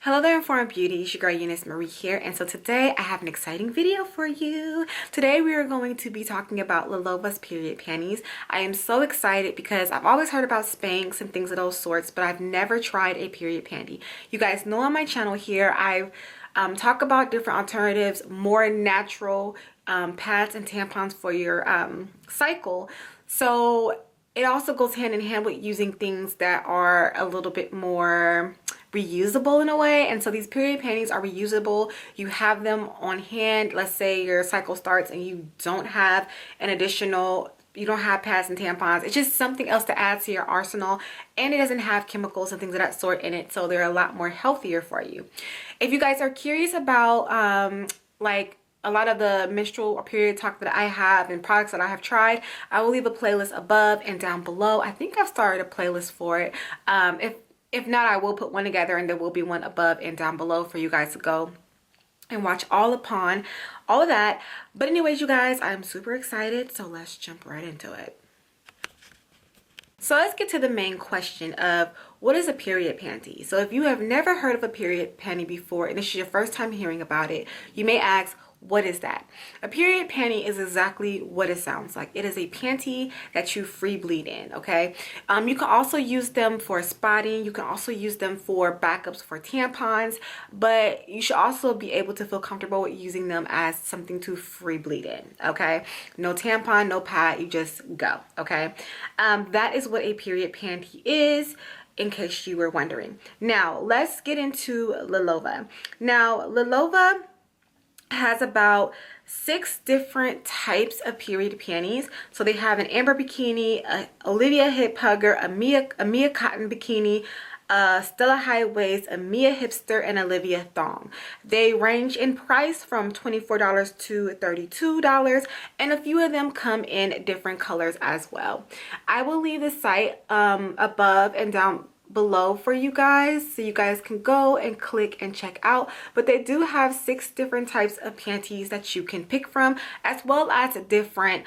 Hello there, Informed Beauty. It's your girl EuniyceMari here, and so today I have an exciting video for you. Today we are going to be talking about Lilova's period panties. I am so excited because I've always heard about Spanx and things of those sorts, but I've never tried a period panty. You guys know on my channel here I've talk about different alternatives, more natural pads and tampons for your cycle. So it also goes hand in hand with using things that are a little bit more reusable in a way. And so these period panties are reusable. You have them on hand. Let's say your cycle starts and you don't have you don't have pads and tampons. It's just something else to add to your arsenal, and it doesn't have chemicals and things of that sort in it, so they're a lot more healthier for you. If you guys are curious about like a lot of the menstrual or period talk that I have and products that I have tried, I will leave a playlist above and down below. I think I've started a playlist for it. If not, I will put one together, and there will be one above and down below for you guys to go and watch all of that. But anyways, you guys, I'm super excited, so let's jump right into it. So let's get to the main question of what is a period panty. So if you have never heard of a period panty before and this is your first time hearing about it, you may ask, what is that? A period panty is exactly what it sounds like. It is a panty that you free bleed in, okay? You can also use them for spotting. You can also use them for backups for tampons, but you should also be able to feel comfortable with using them as something to free bleed in, okay? No tampon, no pad, you just go, okay? That is what a period panty is, in case you were wondering. Now, let's get into Lilova. Now, Lilova has about 6 different types of period panties. So they have an amber bikini, a Olivia hip hugger, a Mia cotton bikini, Stella high waist, a Mia hipster, and Olivia thong. They range in price from $24 to $32, and a few of them come in different colors as well. I will leave the site above and down below for you guys, so you guys can go and click and check out. But they do have 6 different types of panties that you can pick from, as well as different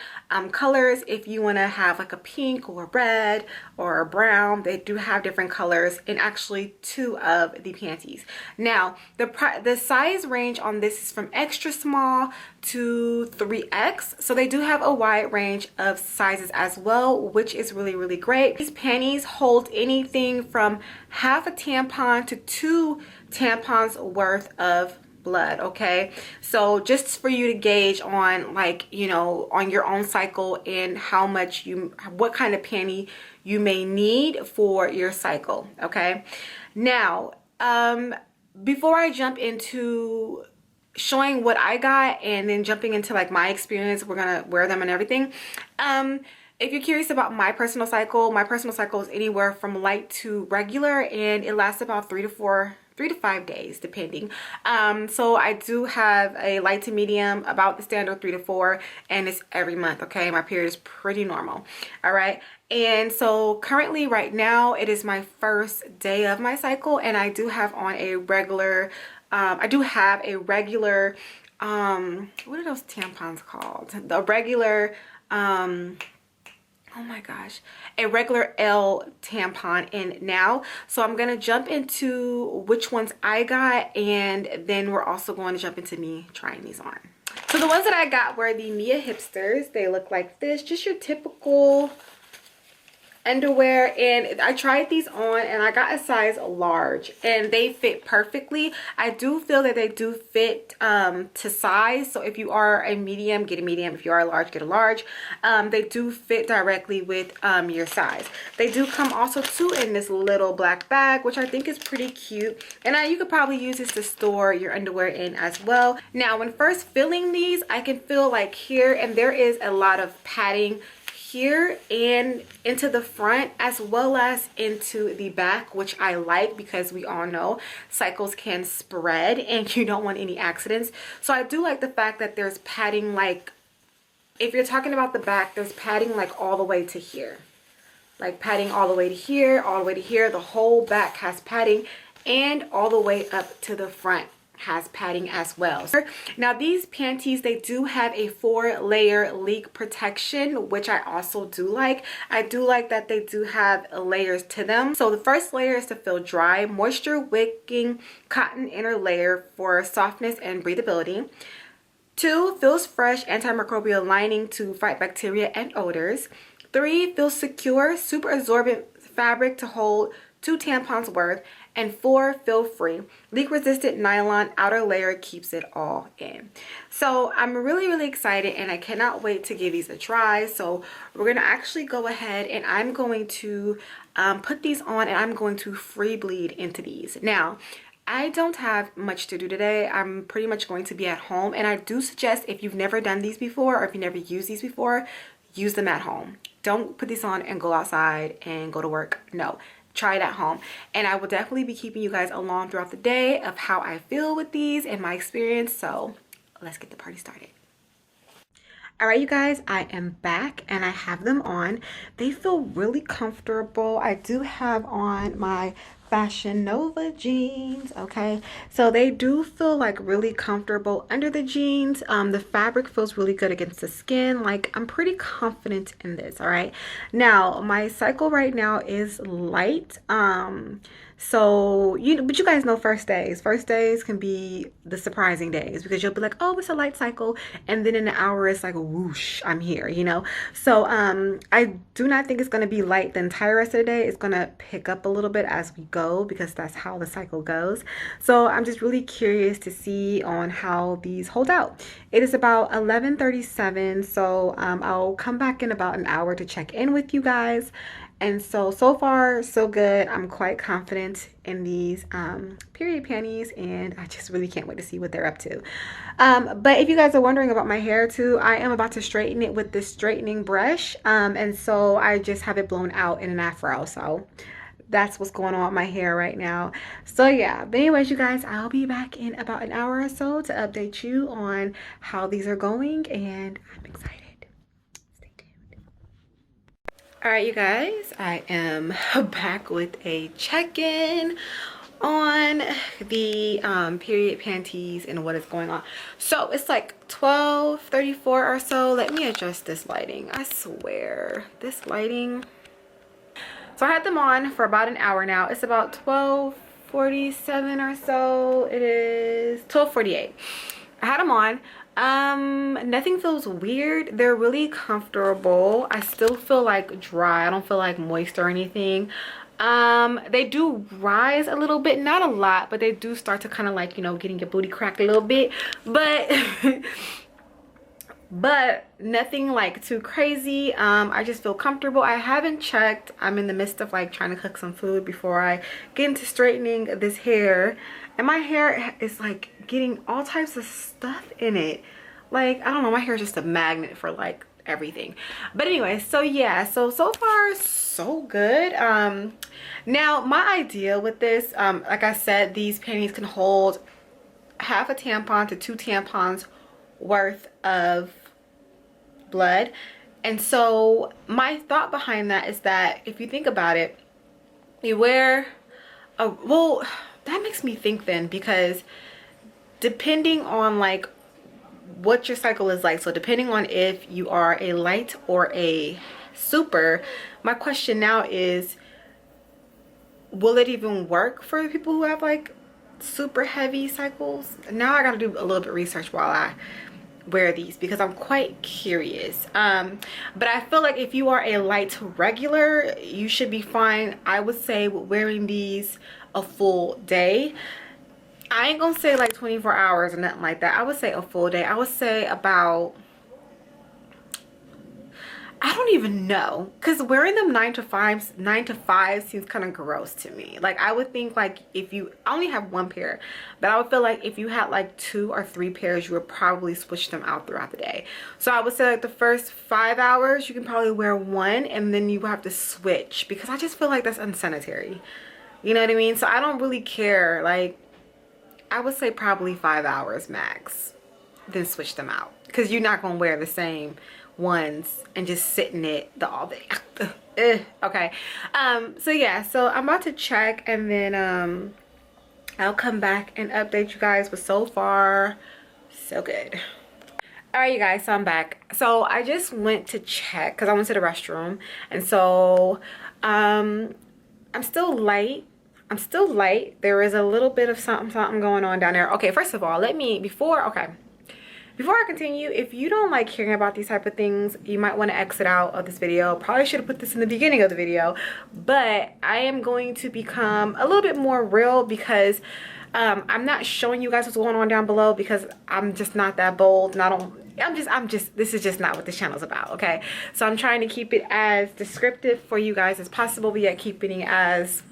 colors. If you want to have like a pink or a red or a brown, they do have different colors, and actually 2 of the panties. Now the size range on this is from extra small to 3X, so they do have a wide range of sizes as well, which is really great. These panties hold anything from half a tampon to 2 tampons worth of blood, okay? So just for you to gauge on, like, you know, on your own cycle and what kind of panty you may need for your cycle, okay? Now before I jump into showing what I got and then jumping into like my experience, we're gonna wear them and everything. If you're curious about my personal cycle is anywhere from light to regular, and it lasts about 3 to 5 days depending. So I do have a light to medium, about the standard 3 to 4, and it's every month, okay? My period is pretty normal. All right, and so currently right now it is my first day of my cycle, and I do have on a regular what are those tampons called? The regular oh my gosh, a regular L tampon in now. So I'm gonna jump into which ones I got, and then we're also going to jump into me trying these on. So the ones that I got were the Mia hipsters. They look like this, just your typical underwear, and I tried these on and I got a size large, and they fit perfectly. I do feel that they do fit to size, so if you are a medium, get a medium. If you are a large, get a large. They do fit directly with your size. They do come also too in this little black bag, which I think is pretty cute, and you could probably use this to store your underwear in as well. Now when first filling these, I can feel like here, and there is a lot of padding here and into the front as well as into the back, which I like because we all know cycles can spread and you don't want any accidents. So I do like the fact that there's padding, like if you're talking about the back, there's padding like all the way to here, like padding all the way to here, all the way to here. The whole back has padding, and all the way up to the front has padding as well. Now these panties, they do have a 4-layer leak protection, which I also do like. I do like that they do have layers to them. So the first layer is to feel dry, moisture wicking cotton inner layer for softness and breathability. 2, feels fresh, antimicrobial lining to fight bacteria and odors. 3, feels secure, super absorbent fabric to hold 2 tampons worth. And 4, feel free, leak resistant nylon outer layer keeps it all in. So I'm really excited, and I cannot wait to give these a try. So we're gonna actually go ahead and I'm going to put these on, and I'm going to free bleed into these. Now I don't have much to do today. I'm pretty much going to be at home, and I do suggest, if you've never done these before or if you never used these before, use them at home. Don't put these on and go outside and go to work. No, try it at home. And I will definitely be keeping you guys along throughout the day of how I feel with these and my experience. So let's get the party started. All right, you guys, I am back and I have them on. They feel really comfortable. I do have on my Fashion Nova jeans. Okay, so they do feel like really comfortable under the jeans. The fabric feels really good against the skin. Like, I'm pretty confident in this. All right, now my cycle right now is light. So but you guys know first days can be the surprising days, because you'll be like, oh, it's a light cycle, and then in an hour it's like whoosh, I'm here, you know. So I do not think it's going to be light the entire rest of the day. It's going to pick up a little bit as we go, because that's how the cycle goes. So I'm just really curious to see on how these hold out. It is about 11:37, so I'll come back in about an hour to check in with you guys. And so far so good. I'm quite confident in these period panties, and I just really can't wait to see what they're up to. But if you guys are wondering about my hair too, I am about to straighten it with this straightening brush, and so I just have it blown out in an afro. So that's what's going on with my hair right now. So yeah, but anyways, you guys, I'll be back in about an hour or so to update you on how these are going, and I'm excited. All right, you guys, I am back with a check-in on the period panties and what is going on. So it's like 12:34 or so. Let me adjust this lighting. I swear, this lighting. So I had them on for about an hour now. It's about 12:47 or so. It is 12:48. I had them on. Nothing feels weird. They're really comfortable. I still feel like dry. I don't feel like moist or anything. They do rise a little bit, not a lot, but they do start to kind of like, you know, getting your booty cracked a little bit, but but nothing like too crazy. I just feel comfortable. I haven't checked. I'm in the midst of like trying to cook some food before I get into straightening this hair, and my hair is like getting all types of stuff in it. Like, I don't know, my hair is just a magnet for like everything. But anyway, so yeah, so far so good. Now my idea with this, like I said, these panties can hold half a tampon to 2 tampons worth of blood. And so my thought behind that is that if you think about it, you wear a, well, that makes me think then, because depending on like what your cycle is like, so depending on if you are a light or a super, my question now is, will it even work for the people who have like super heavy cycles? Now I gotta do a little bit of research while I wear these, because I'm quite curious. But I feel like if you are a light regular, you should be fine, I would say, with wearing these a full day. I ain't gonna say like 24 hours or nothing like that. I would say a full day. I would say about, I don't even know, because wearing them 9 to 5 seems kind of gross to me. Like, I would think like if you, I only have 1 pair, but I would feel like if you had like 2 or 3 pairs, you would probably switch them out throughout the day. So I would say like the first 5 hours you can probably wear 1, and then you have to switch, because I just feel like that's unsanitary, you know what I mean? So I don't really care. Like, I would say probably 5 hours max, then switch them out, because you're not gonna wear the same ones and just sit in it all day. Okay, so yeah, so I'm about to check, and then I'll come back and update you guys, but so far so good. All right, you guys, so I'm back. So I just went to check because I went to the restroom, and so I'm still light. There is a little bit of something going on down there. Okay, first of all, before I continue, if you don't like hearing about these type of things, you might want to exit out of this video. Probably should have put this in the beginning of the video, but I am going to become a little bit more real because I'm not showing you guys what's going on down below because I'm just not that bold, and this is just not what this channel is about, okay? So I'm trying to keep it as descriptive for you guys as possible, but yet keeping it as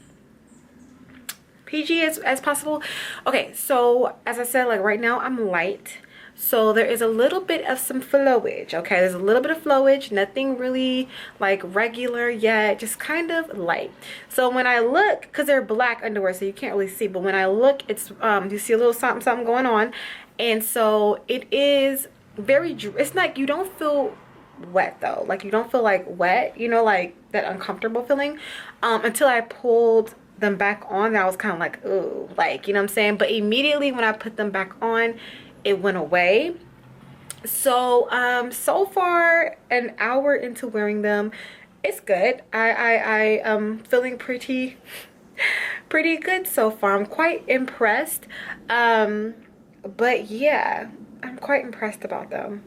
PG as possible. Okay, so as I said, like right now I'm light. So there is a little bit of some flowage, okay? There's a little bit of flowage, nothing really like regular yet, just kind of light. So when I look, because they're black underwear, so you can't really see, but when I look, it's, you see a little something going on. And so it is very, it's like you don't feel wet though. Like you don't feel like wet, you know, like that uncomfortable feeling, until I pulled them back on. I was kind of like, ooh, like, you know what I'm saying? But immediately when I put them back on, it went away. So so far, an hour into wearing them, it's good. I am feeling pretty good so far. I'm quite impressed. But yeah, I'm quite impressed about them.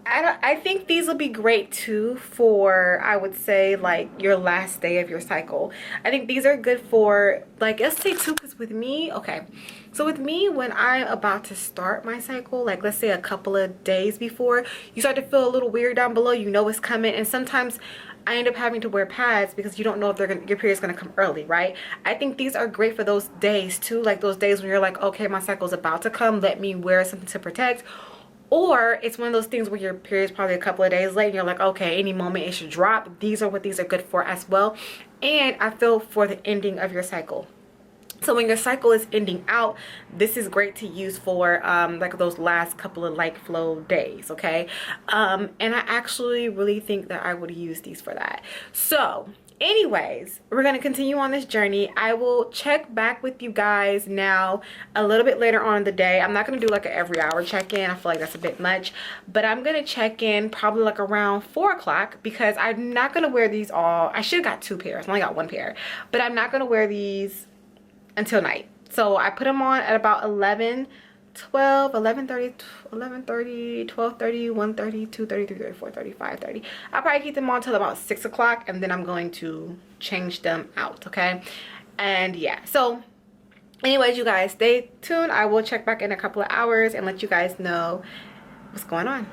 I think these will be great too for, I would say, like your last day of your cycle. I think these are good for, like, let's say too, because with me, okay, so with me, when I'm about to start my cycle, like let's say a couple of days before, you start to feel a little weird down below, you know it's coming, and sometimes I end up having to wear pads because you don't know if your period's gonna come early, right? I think these are great for those days too, like those days when you're like, okay, my cycle's about to come, let me wear something to protect. Or it's one of those things where your period's probably a couple of days late and you're like, okay, any moment it should drop. These are what these are good for as well. And I feel for the ending of your cycle. So when your cycle is ending out, this is great to use for like those last couple of light flow days, okay? And I actually really think that I would use these for that. So anyways, we're going to continue on this journey. I will check back with you guys now a little bit later on in the day. I'm not going to do like an every hour check-in. I feel like that's a bit much, but I'm going to check in probably like around 4 o'clock because I'm not going to wear these all. I should have got 2 pairs. I only got 1 pair, but I'm not going to wear these until night. So I put them on at about 11, 12, 11:30, 11:30, 12:30, 1:30, 2:30, 3:30, 4:30, 5:30. I'll probably keep them on till about 6 o'clock, and then I'm going to change them out, okay? And yeah, so anyways, you guys, stay tuned. I will check back in a couple of hours and let you guys know what's going on.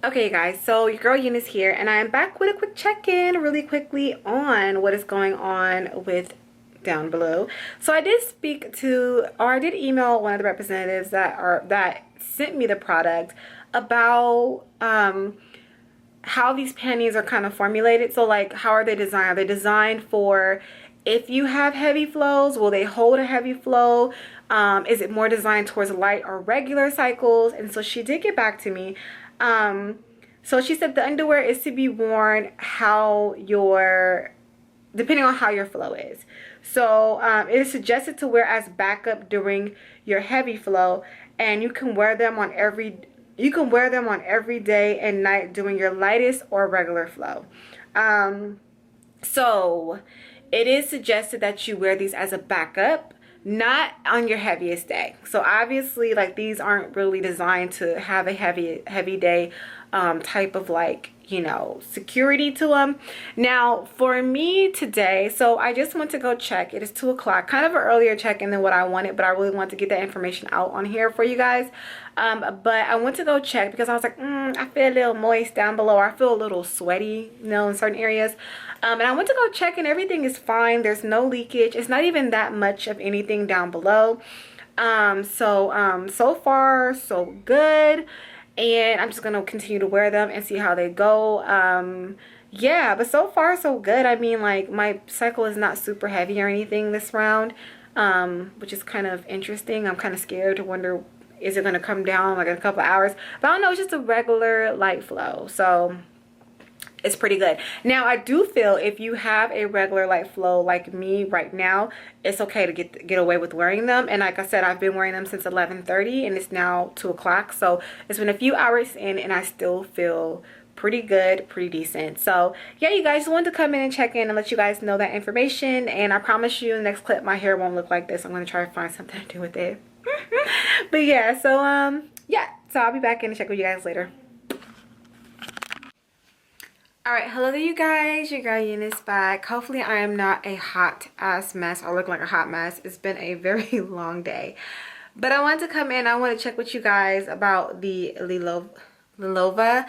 Okay guys, so your girl Eunice here, and I am back with a quick check-in really quickly on what is going on with down below. So I did speak to, or I did email one of the representatives that sent me the product about how these panties are kind of formulated. So like, how are they designed? Are they designed for if you have heavy flows? Will they hold a heavy flow? Is it more designed towards light or regular cycles? And so she did get back to me. So she said the underwear is to be worn depending on how your flow is. So it is suggested to wear as backup during your heavy flow, and you can wear them on every day and night during your lightest or regular flow. So it is suggested that you wear these as a backup, not on your heaviest day. So obviously, like, these aren't really designed to have a heavy day type of, like, you know, security to them. Now for me today, so I just went to go check. It is 2 o'clock, kind of an earlier check-in than what I wanted, but I really want to get that information out on here for you guys. But I went to go check because I was like, I feel a little moist down below, or I feel a little sweaty, you know, in certain areas. And I went to go check and everything is fine. There's no leakage. It's not even that much of anything down below. So far so good. And I'm just gonna continue to wear them and see how they go. Yeah, but so far so good. I mean, like, my cycle is not super heavy or anything this round, which is kind of interesting. I'm kind of scared to wonder, is it gonna come down like in a couple of hours? But I don't know, it's just a regular light flow. So it's pretty good. Now I do feel if you have a regular light flow like me right now, it's okay to get away with wearing them. And like I said, I've been wearing them since 11:30 and it's now 2 o'clock, so it's been a few hours in and I still feel pretty good, pretty decent. So yeah, you guys, just wanted to come in and check in and let you guys know that information. And I promise you in the next clip my hair won't look like this. I'm going to try to find something to do with it. But yeah, so yeah, so I'll be back in and check with you guys later. Alright, hello there you guys, your girl Eunice back. Hopefully I am not a hot ass mess or look like a hot mess. It's been a very long day, but I wanted to come in. I want to check with you guys about the Lilova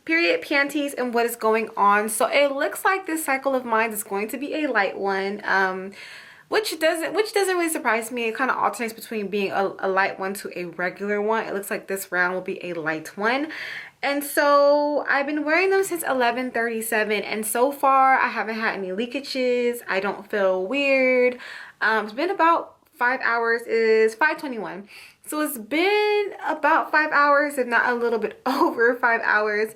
period panties and what is going on. So it looks like this cycle of mine is going to be a light one, which doesn't really surprise me. It kind of alternates between being a light one to a regular one. It looks like this round will be a light one. And so I've been wearing them since 11:37 and so far I haven't had any leakages. I don't feel weird. It's been about 5 hours, is 5:21. So it's been about 5 hours, if not a little bit over 5 hours.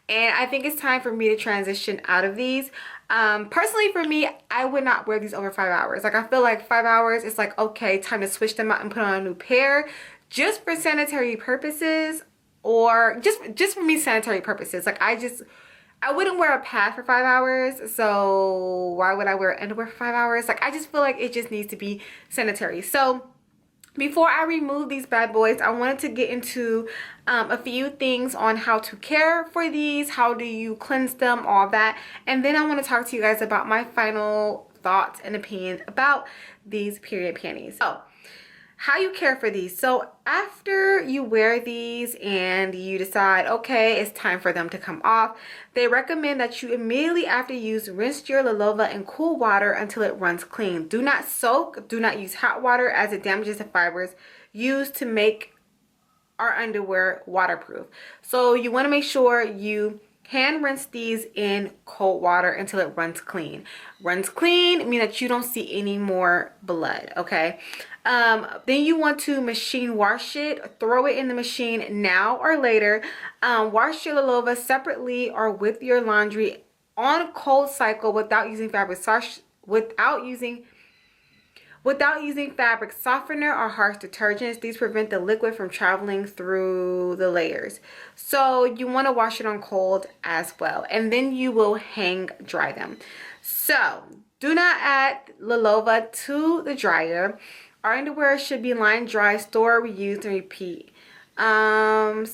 And I think it's time for me to transition out of these. Personally for me, I would not wear these over 5 hours. Like I feel like 5 hours, it's like, okay, time to switch them out and put on a new pair just for sanitary purposes, or just for me sanitary purposes. Like I wouldn't wear a pad for 5 hours, so why would I wear underwear for 5 hours? Like I just feel like it just needs to be sanitary. So before I remove these bad boys, I wanted to get into a few things on how to care for these, how do you cleanse them, all that. And then I want to talk to you guys about my final thoughts and opinions about these period panties. So how you care for these. So after you wear these and you decide, okay, it's time for them to come off, they recommend that you immediately after use rinse your Lilova in cool water until it runs clean. Do not soak, do not use hot water as it damages the fibers used to make our underwear waterproof. So you want to make sure you hand rinse these in cold water until it runs clean. Runs clean means that you don't see any more blood, okay? Then you want to machine wash it. Throw it in the machine now or later. Wash your Lilova separately or with your laundry on a cold cycle without using fabric fabric softener or harsh detergents. These prevent the liquid from traveling through the layers. So you want to wash it on cold as well, and then you will hang dry them. So do not add Lilova to the dryer. Our underwear should be line dry, store, reuse, and repeat. And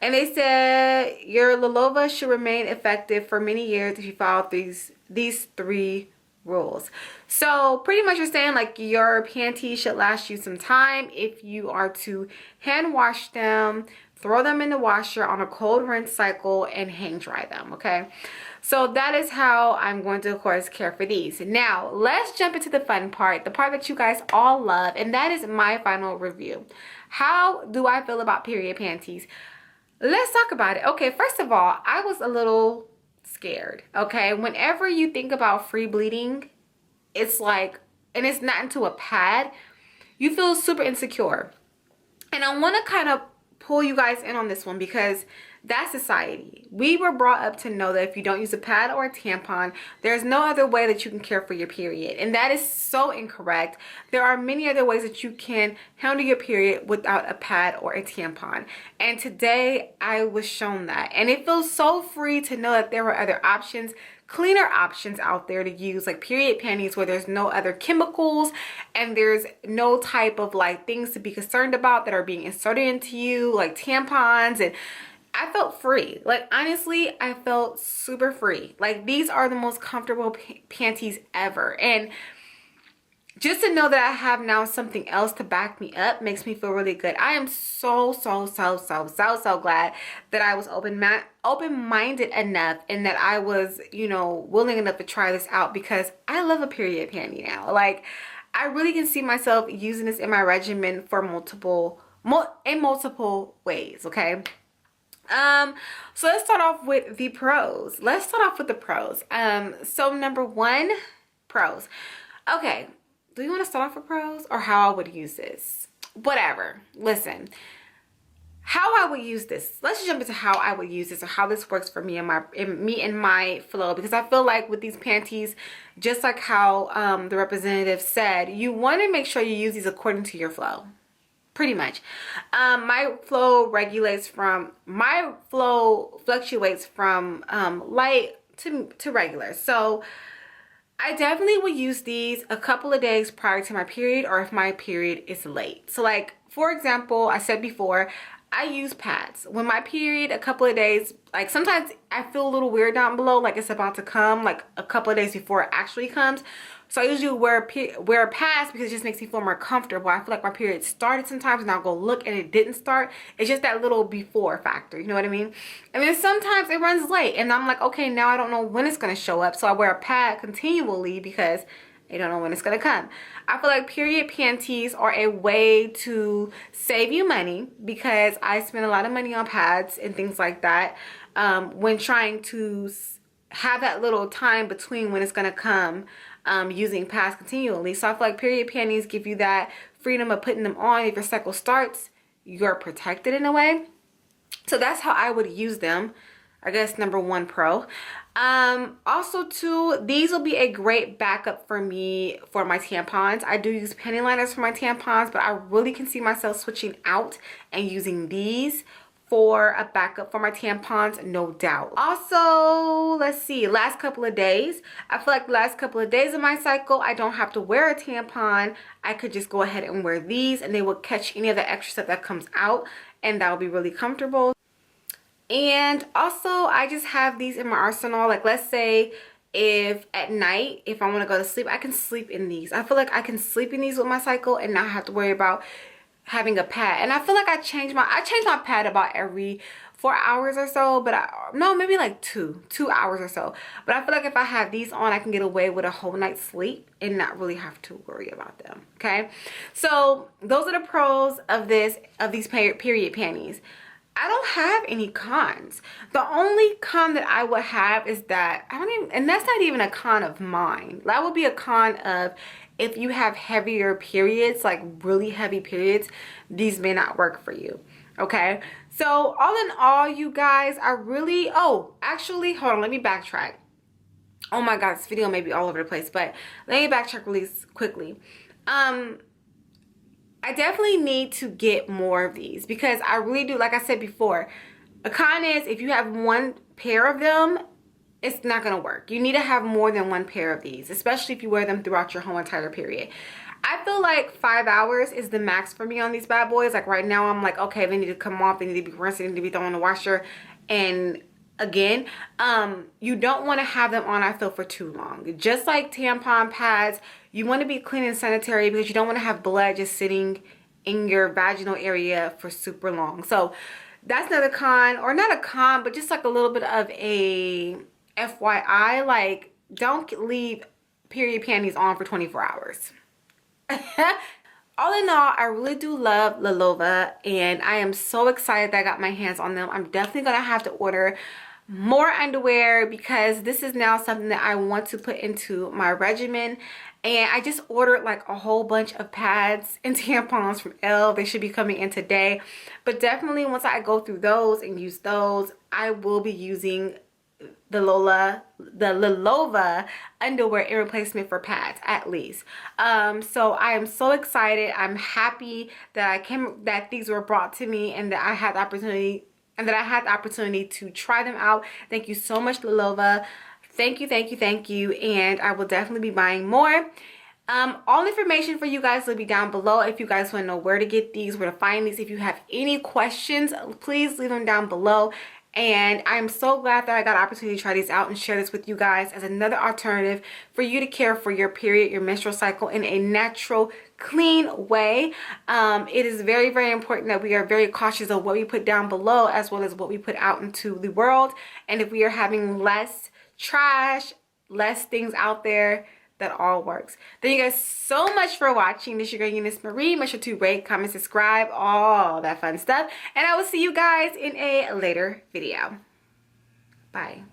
they said your Lilova should remain effective for many years if you follow these 3 rules. So pretty much you're saying like your panties should last you some time if you are to hand wash them, throw them in the washer on a cold rinse cycle, and hang dry them, okay? So that is how I'm going to, of course, care for these. Now, let's jump into the fun part, the part that you guys all love, and that is my final review. How do I feel about period panties? Let's talk about it. Okay, first of all, I was a little scared, okay? Whenever you think about free bleeding, it's like, and it's not into a pad, you feel super insecure. And I want to kind of pull you guys in on this one because that's society. We were brought up to know that if you don't use a pad or a tampon, there's no other way that you can care for your period. And that is so incorrect. There are many other ways that you can handle your period without a pad or a tampon. And today I was shown that. And it feels so free to know that there were other options, cleaner options out there to use, like period panties where there's no other chemicals and there's no type of like things to be concerned about that are being inserted into you, like tampons. And I felt free. Like honestly, I felt super free. Like these are the most comfortable panties ever. And just to know that I have now something else to back me up makes me feel really good. I am so glad that I was open-minded enough and that I was, you know, willing enough to try this out because I love a period panty now. Like I really can see myself using this in my regimen for multiple ways, okay? So let's start off with the pros. So number 1, pros. Okay, do you want to start off with pros or how I would use this? Whatever. Listen, how I would use this. Let's jump into how I would use this, or how this works for me and my flow, because I feel like with these panties, just like how the representative said, you want to make sure you use these according to your flow. Pretty much. My flow fluctuates from light to regular. So I definitely would use these a couple of days prior to my period, or if my period is late. So like, for example, I said before, I use pads when my period, a couple of days, like sometimes I feel a little weird down below, like it's about to come, like a couple of days before it actually comes. So I usually wear pads because it just makes me feel more comfortable. I feel like my period started sometimes and I'll go look and it didn't start. It's just that little before factor, you know what I mean? And then sometimes it runs late and I'm like, okay, now I don't know when it's going to show up. So I wear a pad continually because I don't know when it's going to come. I feel like period panties are a way to save you money, because I spend a lot of money on pads and things like that when trying to have that little time between when it's going to come, using pads continually. So I feel like period panties give you that freedom of putting them on. If your cycle starts, you're protected in a way. So that's how I would use them. I guess number one pro. Also too, these will be a great backup for me for my tampons. I do use panty liners for my tampons, but I really can see myself switching out and using these for a backup for my tampons, no doubt. Also, let's see, last couple of days, I feel like the last couple of days of my cycle, I don't have to wear a tampon. I could just go ahead and wear these and they will catch any of the extra stuff that comes out, and that will be really comfortable. And also, I just have these in my arsenal. Like, let's say if at night, if I want to go to sleep, I can sleep in these. I feel like I can sleep in these with my cycle and not have to worry about having a pad. And I feel like I change my pad about every 4 hours or so, but no, maybe like two hours or so. But I feel like if I have these on, I can get away with a whole night's sleep and not really have to worry about them. Okay, so those are the pros of these period panties. I don't have any cons. The only con that I would have is that and that's not even a con of mine. That would be a con of if you have heavier periods, like really heavy periods, these may not work for you. Okay, so all in all, you guys, actually, hold on, let me backtrack. Oh my god, this video may be all over the place, but let me backtrack really quickly. I definitely need to get more of these, because I really do, like I said before, a con is if you have one pair of them, it's not going to work. You need to have more than one pair of these, especially if you wear them throughout your whole entire period. I feel like 5 hours is the max for me on these bad boys. Like right now, I'm like, okay, they need to come off, they need to be rinsed, they need to be thrown in the washer. And again, you don't want to have them on, I feel, for too long. Just like tampon pads, you want to be clean and sanitary, because you don't want to have blood just sitting in your vaginal area for super long. So that's another con, or not a con, but just like a little bit of a FYI, like don't leave period panties on for 24 hours. All in all, I really do love Lilova, and I am so excited that I got my hands on them. I'm definitely gonna have to order more underwear, because this is now something that I want to put into my regimen. And I just ordered like a whole bunch of pads and tampons from Elle. They should be coming in today. But definitely once I go through those and use those, I will be using the Lilova underwear in replacement for pads, at least. So I am so excited. I'm happy that that these were brought to me, and that I had the opportunity to try them out. Thank you so much, Lilova. Thank you, thank you, thank you. And I will definitely be buying more. All information for you guys will be down below. If you guys want to know where to get these, where to find these, if you have any questions, please leave them down below. And I'm so glad that I got an opportunity to try these out and share this with you guys as another alternative for you to care for your period, your menstrual cycle in a natural, clean way. It is very, very important that we are very cautious of what we put down below, as well as what we put out into the world. And if we are having less trash, less things out there, that all works. Thank you guys so much for watching. This is your girl EuniyceMari. Make sure to rate, comment, subscribe, all that fun stuff. And I will see you guys in a later video. Bye.